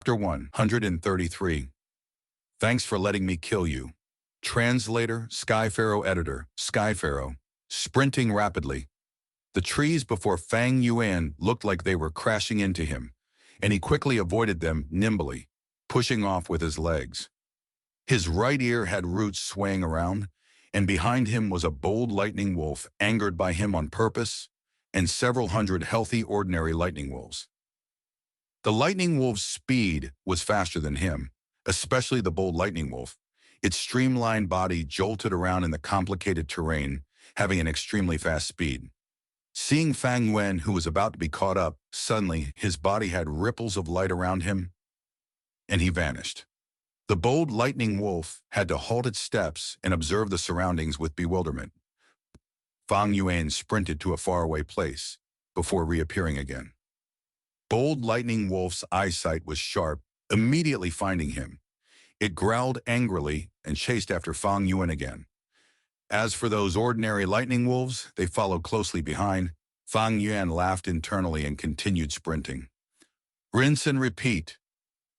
Chapter 133. Thanks for letting me kill you. Translator, Skypharaoh Editor, Skypharaoh, sprinting rapidly. The trees before Fang Yuan looked like they were crashing into him, and he quickly avoided them nimbly, pushing off with his legs. His right ear had roots swaying around, and behind him was a bold lightning wolf angered by him on purpose, and several hundred healthy ordinary lightning wolves. The lightning wolf's speed was faster than him, especially the bold lightning wolf. Its streamlined body jolted around in the complicated terrain, having an extremely fast speed. Seeing Fang Yuan, who was about to be caught up, suddenly his body had ripples of light around him, and he vanished. The bold lightning wolf had to halt its steps and observe the surroundings with bewilderment. Fang Yuan sprinted to a faraway place before reappearing again. Bold lightning wolf's eyesight was sharp, immediately finding him. It growled angrily and chased after Fang Yuan again. As for those ordinary lightning wolves, they followed closely behind. Fang Yuan laughed internally and continued sprinting. Rinse and repeat.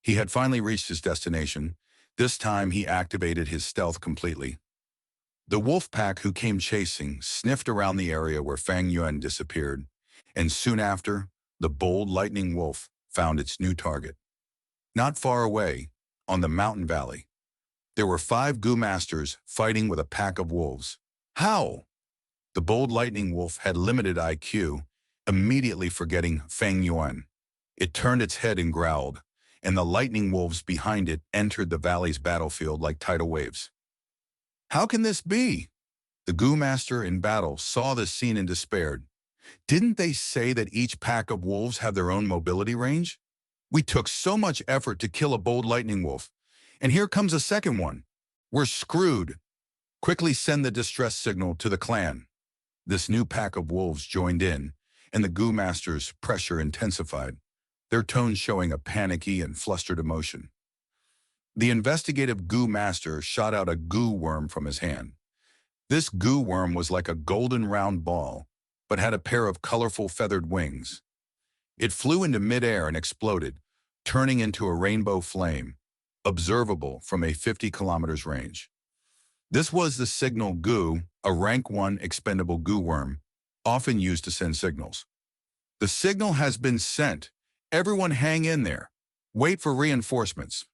He had finally reached his destination. This time he activated his stealth completely. The wolf pack who came chasing sniffed around the area where Fang Yuan disappeared, and soon after, the bold lightning wolf found its new target. Not far away, on the mountain valley, there were 5 Gu masters fighting with a pack of wolves. How? The bold lightning wolf had limited IQ, immediately forgetting Fang Yuan. It turned its head and growled, and the lightning wolves behind it entered the valley's battlefield like tidal waves. How can this be? The Gu master in battle saw this scene and despaired. Didn't they say that each pack of wolves have their own mobility range? We took so much effort to kill a bold lightning wolf, and here comes a second one. We're screwed. Quickly send the distress signal to the clan. This new pack of wolves joined in, and the Gu master's pressure intensified, their tones showing a panicky and flustered emotion. The investigative Gu master shot out a Gu worm from his hand. This Gu worm was like a golden round ball, but had a pair of colorful feathered wings. It flew into midair and exploded, turning into a rainbow flame, observable from a 50 kilometers range. This was the signal Gu, a rank 1 expendable Gu worm, often used to send signals. The signal has been sent. Everyone hang in there. Wait for reinforcements.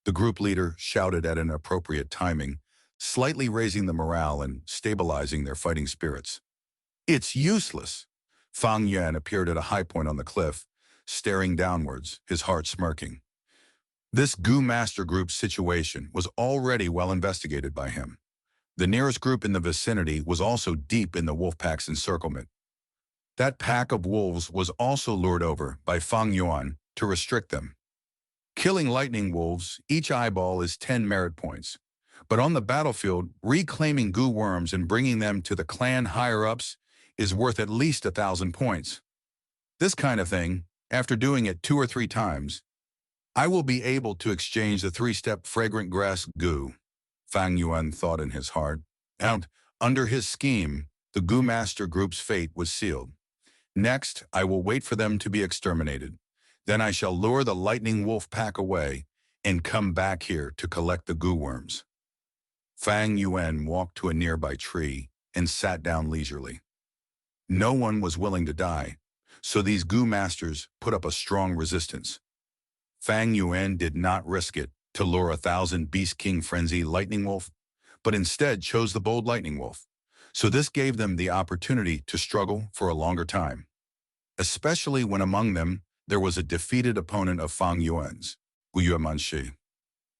The group leader shouted at an appropriate timing, slightly raising the morale and stabilizing their fighting spirits. It's useless. Fang Yuan appeared at a high point on the cliff, staring downwards, his heart smirking. This Gu master group's situation was already well investigated by him. The nearest group in the vicinity was also deep in the wolf pack's encirclement. That pack of wolves was also lured over by Fang Yuan to restrict them. Killing lightning wolves, each eyeball is 10 merit points. But on the battlefield, reclaiming Gu worms and bringing them to the clan higher-ups is worth at least 1,000 points. This kind of thing, after doing it 2 or 3 times, I will be able to exchange the 3-step fragrant grass Gu, Fang Yuan thought in his heart. And under his scheme, the Gu master group's fate was sealed. Next, I will wait for them to be exterminated. Then I shall lure the lightning wolf pack away and come back here to collect the Gu worms. Fang Yuan walked to a nearby tree and sat down leisurely. No one was willing to die, so these Gu masters put up a strong resistance. Fang Yuan did not risk it to lure 1,000 Beast King Frenzy lightning wolf, but instead chose the bold lightning wolf. So this gave them the opportunity to struggle for a longer time, especially when among them there was a defeated opponent of Fang Yuan's, Gu Yuemanshi.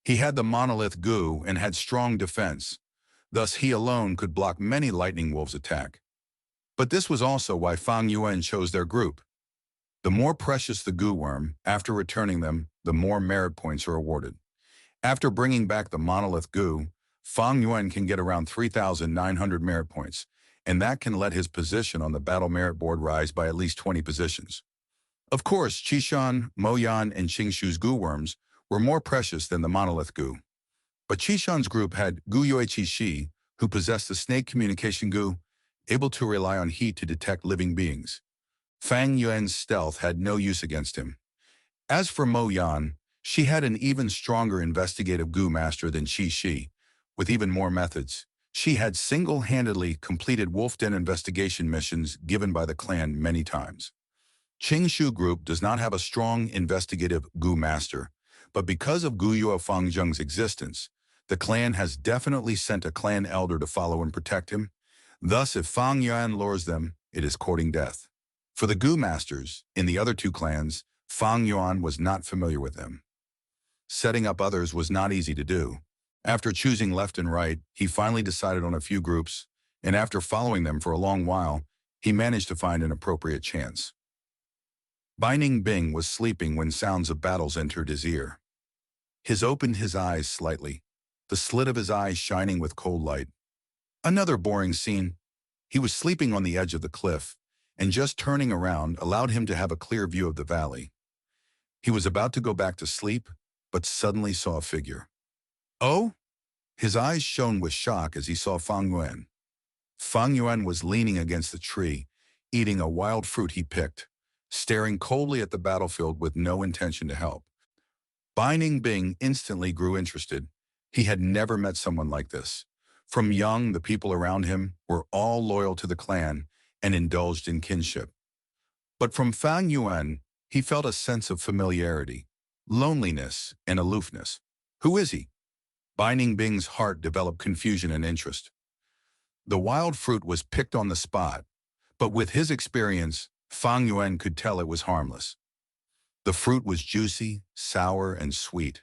He had the monolith Gu and had strong defense, thus he alone could block many lightning wolves' attack. But this was also why Fang Yuan chose their group. The more precious the Gu worm, after returning them, the more merit points are awarded. After bringing back the monolith Gu, Fang Yuan can get around 3,900 merit points, and that can let his position on the battle merit board rise by at least 20 positions. Of course, Qishan, Moyan, and Qingshu's Gu worms were more precious than the monolith Gu. But Qishan's group had Gu Yueqishi, who possessed the snake communication Gu, able to rely on heat to detect living beings. Fang Yuan's stealth had no use against him. As for Mo Yan, She had an even stronger investigative goo master than Shi, with even more methods. She had single-handedly completed wolf den investigation missions given by the clan many times. Shu Group does not have a strong investigative Gu master, but because of Gu Yue Fangzheng's existence, the clan has definitely sent a clan elder to follow and protect him. Thus, if Fang Yuan lures them, it is courting death. For the Gu masters, in the other two clans, Fang Yuan was not familiar with them. Setting up others was not easy to do. After choosing left and right, he finally decided on a few groups, and after following them for a long while, he managed to find an appropriate chance. Baining Bing was sleeping when sounds of battles entered his ear. He opened his eyes slightly, the slit of his eyes shining with cold light. Another boring scene. He was sleeping on the edge of the cliff, and just turning around allowed him to have a clear view of the valley. He was about to go back to sleep, but suddenly saw a figure. Oh? His eyes shone with shock as he saw Fang Yuan. Fang Yuan was leaning against the tree, eating a wild fruit he picked, staring coldly at the battlefield with no intention to help. Baining Bing instantly grew interested. He had never met someone like this. From young, the people around him were all loyal to the clan and indulged in kinship. But from Fang Yuan, he felt a sense of familiarity, loneliness, and aloofness. Who is he? Baining Bing's heart developed confusion and interest. The wild fruit was picked on the spot, but with his experience, Fang Yuan could tell it was harmless. The fruit was juicy, sour, and sweet.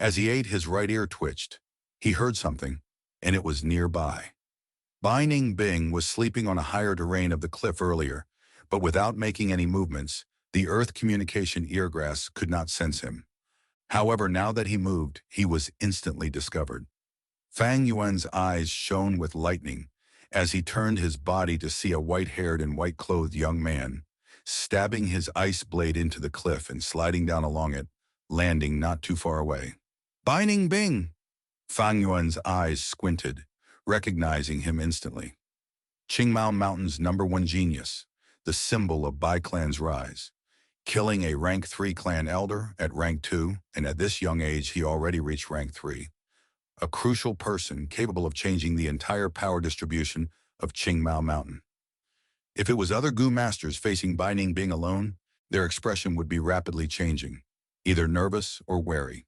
As he ate, his right ear twitched. He heard something, and it was nearby. Baining Bing was sleeping on a higher terrain of the cliff earlier, but without making any movements, the earth communication eargrass could not sense him. However, now that he moved, he was instantly discovered. Fang Yuan's eyes shone with lightning as he turned his body to see a white-haired and white-clothed young man, stabbing his ice blade into the cliff and sliding down along it, landing not too far away. Baining Bing! Fang Yuan's eyes squinted, recognizing him instantly. Qingmao Mountain's #1 genius, the symbol of Bai Clan's rise. Killing a rank 3 clan elder at rank 2, and at this young age he already reached rank 3. A crucial person capable of changing the entire power distribution of Qingmao Mountain. If it was other Gu masters facing Baining Bing alone, their expression would be rapidly changing, either nervous or wary.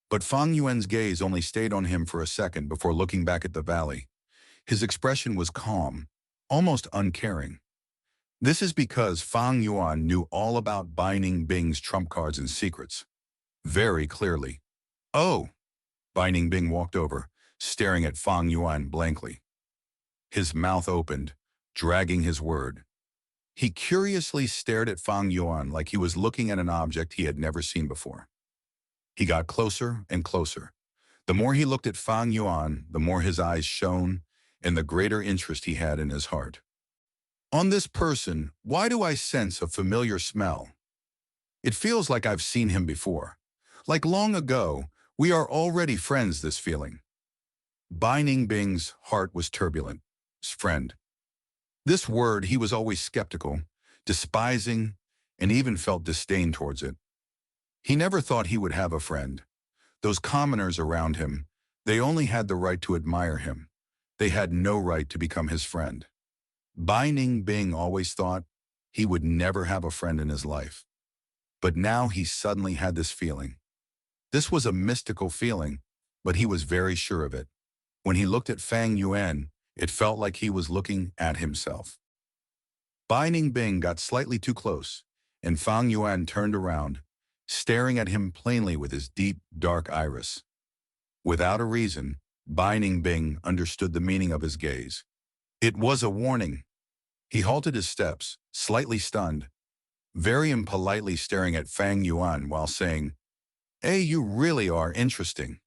But Fang Yuan's gaze only stayed on him for a second before looking back at the valley. His expression was calm, almost uncaring. This is because Fang Yuan knew all about Baining Bing's trump cards and secrets. Very clearly. Oh! Baining Bing walked over, staring at Fang Yuan blankly. His mouth opened, dragging his word. He curiously stared at Fang Yuan like he was looking at an object he had never seen before. He got closer and closer. The more he looked at Fang Yuan, the more his eyes shone, and the greater interest he had in his heart. On this person, why do I sense a familiar smell? It feels like I've seen him before. Like long ago, we are already friends, this feeling. Baining Bing's heart was turbulent. Friend. This word he was always skeptical, despising, and even felt disdain towards it. He never thought he would have a friend. Those commoners around him, they only had the right to admire him. They had no right to become his friend. Baining Bing always thought he would never have a friend in his life. But now he suddenly had this feeling. This was a mystical feeling, but he was very sure of it. When he looked at Fang Yuan, it felt like he was looking at himself. Baining Bing got slightly too close, and Fang Yuan turned around, staring at him plainly with his deep, dark iris. Without a reason, Baining Bing understood the meaning of his gaze. It was a warning. He halted his steps, slightly stunned, very impolitely staring at Fang Yuan while saying, "Hey, you really are interesting."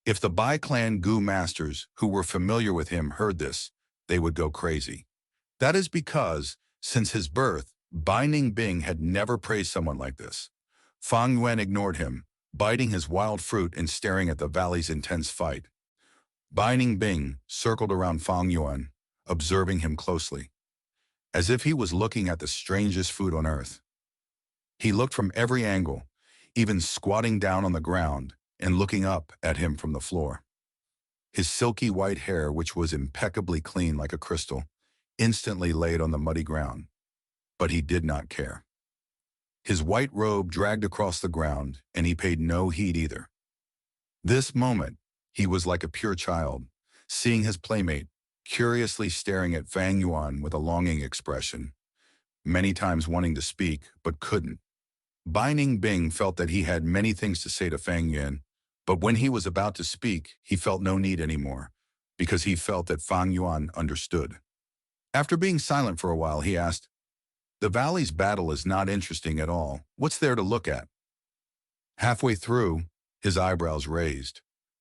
If the Bai Clan Gu masters who were familiar with him heard this, they would go crazy. That is because, since his birth, Baining Bing had never praised someone like this. Fang Yuan ignored him, biting his wild fruit and staring at the valley's intense fight. Baining Bing circled around Fang Yuan, observing him closely, as if he was looking at the strangest food on earth. He looked from every angle, even squatting down on the ground and looking up at him from the floor. His silky white hair, which was impeccably clean like a crystal, instantly laid on the muddy ground, but he did not care. His white robe dragged across the ground, and he paid no heed either. This moment, he was like a pure child, seeing his playmate, curiously staring at Fang Yuan with a longing expression, many times wanting to speak, but couldn't. Bai Bing felt that he had many things to say to Fang Yuan, but when he was about to speak, he felt no need anymore, because he felt that Fang Yuan understood. After being silent for a while, he asked, "The valley's battle is not interesting at all. What's there to look at?" Halfway through, his eyebrows raised,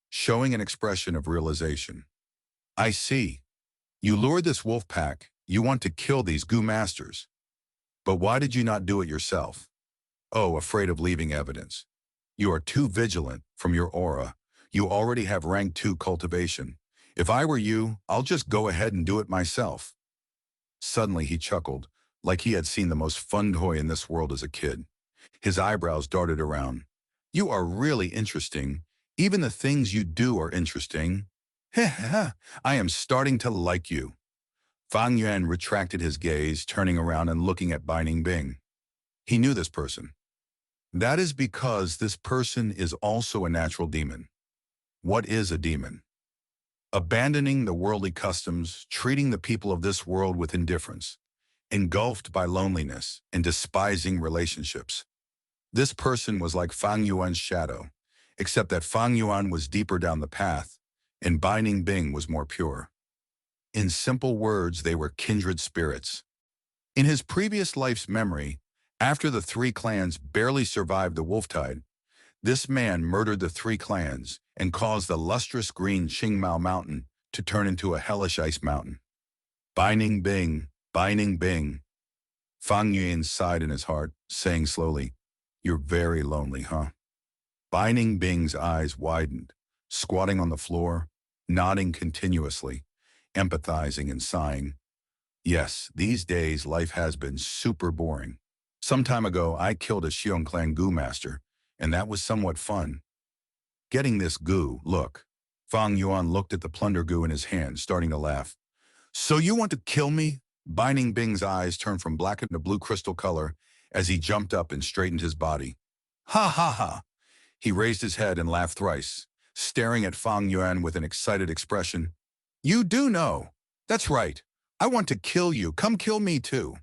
showing an expression of realization. "I see. You lured this wolf pack. You want to kill these Gu masters. But why did you not do it yourself? Oh, afraid of leaving evidence. You are too vigilant from your aura. You already have rank 2 cultivation. If I were you, I'll just go ahead and do it myself." Suddenly he chuckled, like he had seen the most fun toy in this world as a kid. His eyebrows darted around. "You are really interesting. Even the things you do are interesting. Heh heh, I am starting to like you." Fang Yuan retracted his gaze, turning around and looking at Bai Bing. He knew this person. That is because this person is also a natural demon. What is a demon? Abandoning the worldly customs, treating the people of this world with indifference, engulfed by loneliness and despising relationships. This person was like Fang Yuan's shadow, except that Fang Yuan was deeper down the path, and Bai Bing was more pure. In simple words, they were kindred spirits. In his previous life's memory, after the 3 clans barely survived the wolftide, this man murdered the 3 clans and caused the lustrous green Qingmao Mountain to turn into a hellish ice mountain. Bai Bing, Bai Bing. Fang Yuan sighed in his heart, saying slowly, "You're very lonely, huh?" Bai Bing's eyes widened, squatting on the floor, nodding continuously, empathizing and sighing. "Yes, these days life has been super boring. Some time ago, I killed a Xiong clan Gu master, and that was somewhat fun. Getting this Gu, look." Fang Yuan looked at the plunder Gu in his hand, starting to laugh. "So you want to kill me?" Bai Bing's eyes turned from black to blue crystal color as he jumped up and straightened his body. "Ha ha ha!" He raised his head and laughed thrice, staring at Fang Yuan with an excited expression. "You do know. That's right. I want to kill you. Come kill me too.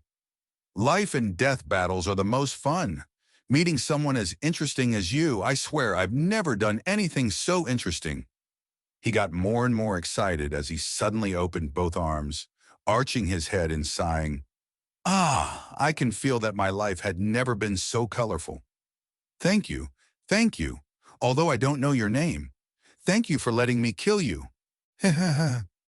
Life and death battles are the most fun. Meeting someone as interesting as you, I swear I've never done anything so interesting." He got more and more excited as he suddenly opened both arms, arching his head and sighing, "Ah, I can feel that my life had never been so colorful. Thank you, thank you. Although I don't know your name. Thank you for letting me kill you."